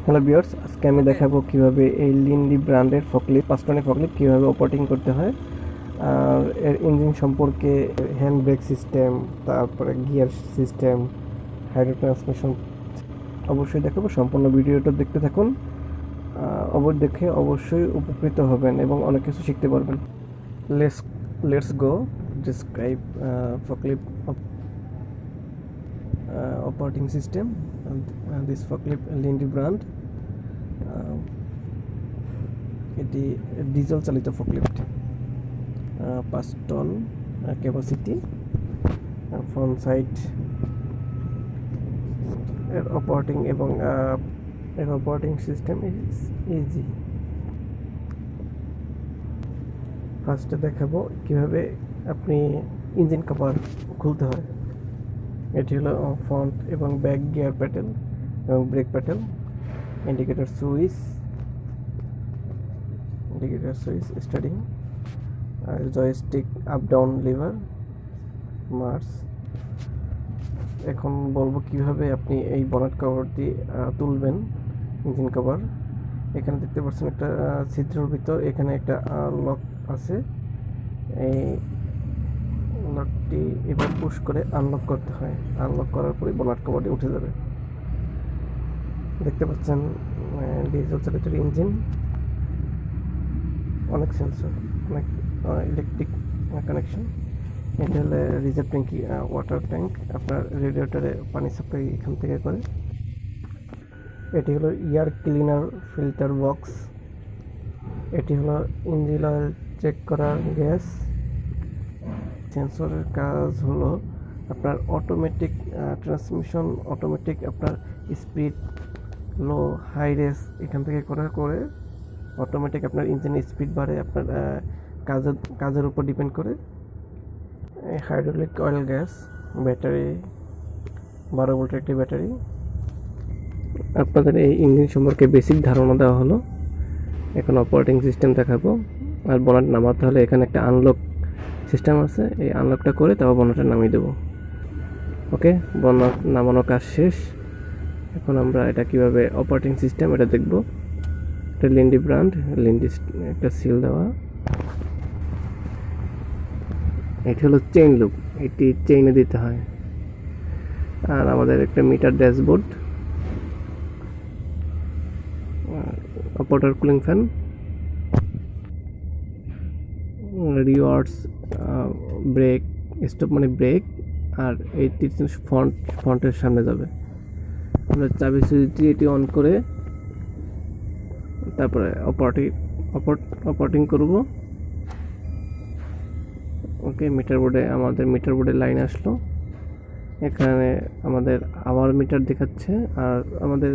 Hello viewers, আজকে আমি দেখাবো কিভাবে এই লিন্ডি ব্র্যান্ডের ফকলিফট 5 টনের ফকলিফট কিভাবে অপারেটিং করতে হয়। আর এর ইঞ্জিন সম্পর্কে, হ্যান্ড ব্রেক সিস্টেম, তারপরে গিয়ার সিস্টেম, হাইড্রো ট্রান্সমিশন অবশ্যই দেখাবো। সম্পূর্ণ ভিডিওটা দেখতে থাকুন। দেখে অবশ্যই উপকৃত হবেন এবং অনেক কিছু শিখতে পারবেন। Let's let's go describe forklift operating system. This forklift Lindy brand, এটি ডিজেল চালিত ফকলিফট, 5 টন ক্যাপাসিটি। ফ্রন্ট সাইড এর অপারেটিং এবং এর অপারেটিং সিস্টেম ইজি। ফার্স্টে দেখাবো কিভাবে আপনি ইঞ্জিন কভার খুলতে হয়। এটি হলো ফ্রন্ট এবং ব্যাক গিয়ার প্যাডেল এবং brake pedal, indicator switch, starting, আর জয়স্টিক, আপ ডাউন লিভার, মার্স। এখন বলবো কিভাবে আপনি এই বনেট কভারটি তুলবেন, ইঞ্জিন কভার। এখানে দেখতে পাচ্ছেন একটা ছিদ্রের ভিতর এখানে একটা লক আছে। এই লকটি এবার পুশ করে আনলক করতে হয়। আনলক করার পরে বনেট কভারটি উঠে যাবে। দেখতে পাচ্ছেন ডিজেল চালিত ইঞ্জিন, অনেক সেন্সর, অনেক ইলেকট্রিক কানেকশন। এটা হলো রিজার্ভ ট্যাঙ্কি, ওয়াটার ট্যাঙ্ক, আপনার রেডিয়েটরে পানি সাপ্লাই এখান থেকে করে। এটি হলো এয়ার ক্লিনার ফিল্টার বক্স। এটি হলো ইঞ্জিন অয়েল চেক করার গ্যাস। সেন্সরের কাজ হলো আপনার অটোমেটিক ট্রান্সমিশন, অটোমেটিক আপনার স্পিড, লো, হাই রেস এখান থেকে করে অটোমেটিক আপনার ইঞ্জিনের স্পিড বাড়ে আপনার কাজের উপর ডিপেন্ড করে। হাইড্রোলিক অয়েল গ্যাস, ব্যাটারি, 12 ভোল্টের একটি ব্যাটারি। আপনাদের এই ইঞ্জিন সম্পর্কে বেসিক ধারণা দেওয়া হলো। এখন অপারেটিং সিস্টেম দেখাবো। আর বনেট নামাতে হলে এখানে একটা আনলক সিস্টেম আছে, এই আনলকটা করে তারপর বনেটটা নামিয়ে দেবো। ওকে, বনেট নামানোর কাজ শেষ। এখন আমরা এটা কিভাবে অপারেটিং সিস্টেম এটা দেখব। এটা লিন্ডি ব্র্যান্ড, লিন্ডি একটা সিল দেওয়া। এটি হলো চেইন লুপ, এটি চেইনে দিতে হয়। আর আমাদের একটা meter dashboard, operator cooling fan, rewards, brake stop মানে ব্রেক, আর এই ফ্রন্টের সামনে যাবে। আমরা চাবি সুইচ দিয়ে এটি অন করে তারপরে অপারেটিং করব। ওকে, আমাদের মিটার বোর্ডে লাইন আসলো। এখানে আমাদের আওয়ার মিটার দেখাচ্ছে আর আমাদের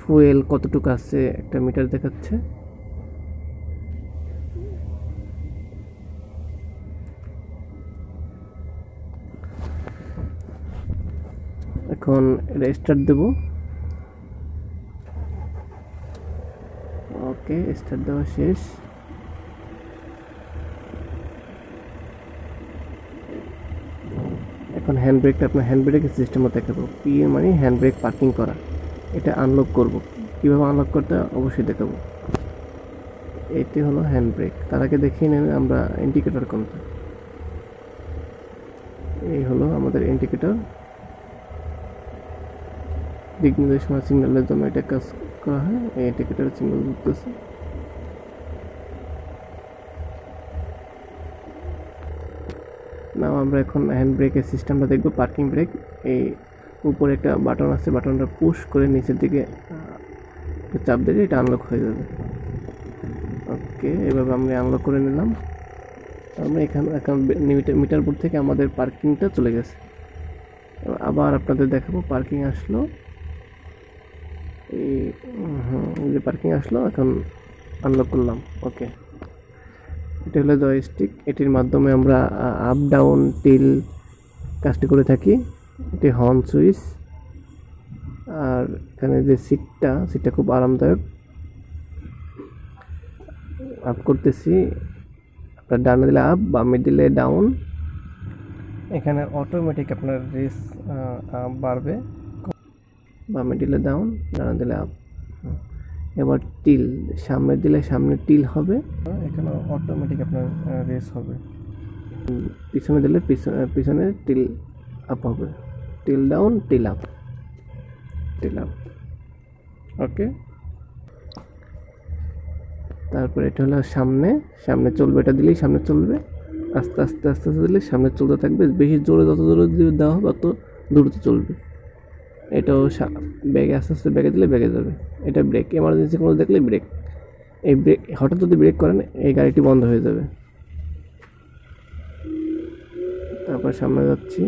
ফুয়েল কতটুকু আছে একটা মিটার দেখাচ্ছে। এখন এটা স্টার্ট দেব। ওকে, স্টার্ট দেওয়া শেষ। এখন হ্যান্ড ব্রেকটা আপনার হ্যান্ড ব্রেকের সিস্টেমও দেখাবো। পি মানে হ্যান্ড ব্রেক পার্কিং করা, এটা আনলক করব। কীভাবে আনলক করতে অবশ্যই দেখাবো। এটি হলো হ্যান্ড ব্রেক। তার আগে দেখিয়ে নেন আমরা ইন্ডিকেটর কোনটা। এই হলো আমাদের ইন্ডিকেটর, দিক নির্দেশনা সিগন্যালের জন্য এটা কাজ করা হয়। এই ইন্ডিকেটর সিগন্যাল দিতেছে। না, আমরা এখন হ্যান্ড ব্রেকের সিস্টেমটা দেখব। পার্কিং ব্রেক, এই উপরে একটা বাটন আছে, বাটনটা পুশ করে নিচের দিকে চাপ দিলে এটা আনলক হয়ে যাবে। ওকে, এভাবে আমরা আনলক করে নিলাম। আমরা এখানে এখন মিটার বোর্ড থেকে আমাদের পার্কিংটা চলে গেছে। আবার আপনাদের দেখাবো। পার্কিং আসলো, এই যে পার্কিং আসলো, এখন আনলক করলাম। ওকে, এটা হলো জয়স্টিক, এটির মাধ্যমে আমরা আপ ডাউন টিল কাজটি করে থাকি। এটি হর্ন সুইচ। আর এখানে যে সিটটা খুব আরামদায়ক। আপ করতেছি, আপনার ডানে দিলে আপ, বামে দিলে ডাউন। এখানে অটোমেটিক আপনার রেস বাড়বে। বামে দিলে ডাউন, ডানে দিলে আপ। এবার টিল সামনে দিলে সামনে টিল হবে, এখানে অটোমেটিক আপনার রেস হবে। পিছনে দিলে পিছনে টিল আপ হবে, tilt down tilt up tilt up. Okay, তারপর এটা হলো সামনে, সামনে চলবে, এটা দিলেই সামনে চলবে, আস্তে আস্তে আস্তে আস্তে দিলে সামনে চলতে থাকবে, বেশি জোরে যত জোরে দেওয়া হবে তত দ্রুত চলবে। এটাও ব্যাগে আস্তে আস্তে ব্যাগে দিলে ব্যাগে যাবে। এটা ব্রেক, এমার্জেন্সি কোনো দেখলে ব্রেক, এই ব্রেক হঠাৎ যদি ব্রেক করেন এই গাড়িটি বন্ধ হয়ে যাবে। তারপর সামনে যাচ্ছি,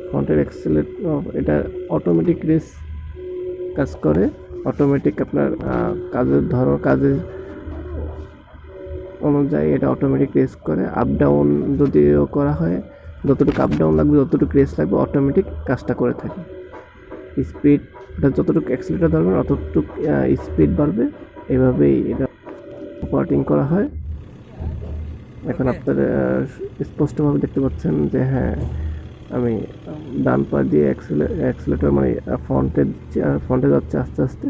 ফ্রন্টের এটা অটোমেটিক রেস কাজ করে, অটোমেটিক আপনার কাজের অনুযায়ী এটা অটোমেটিক রেস করে। আপ ডাউন যদিও করা হয়, যতটুকু আপ ডাউন লাগবে যতটুকু রেস লাগবে অটোমেটিক কাজটা করে থাকে। স্পিড, এটা যতটুকু অ্যাক্সিলারেটর ধরবেন অতটুকু স্পিড বাড়বে, এভাবেই এটা অপারেটিং করা হয়। এখন আপনারা স্পষ্টভাবে দেখতে পাচ্ছেন যে হ্যাঁ, আমি ডান পা দিয়ে অ্যাক্সিলারেটর মানে ফ্রন্টে দিচ্ছি, আর ফ্রন্টে যাচ্ছে আস্তে আস্তে,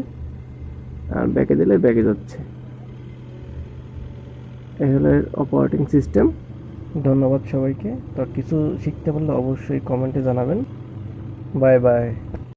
আর ব্যাকে দিলে ব্যাকে যাচ্ছে। এই হলো অপারেটিং সিস্টেম। ধন্যবাদ সবাইকে। তো কিছু শিখতে পারলে অবশ্যই কমেন্টে জানাবেন। Bye bye.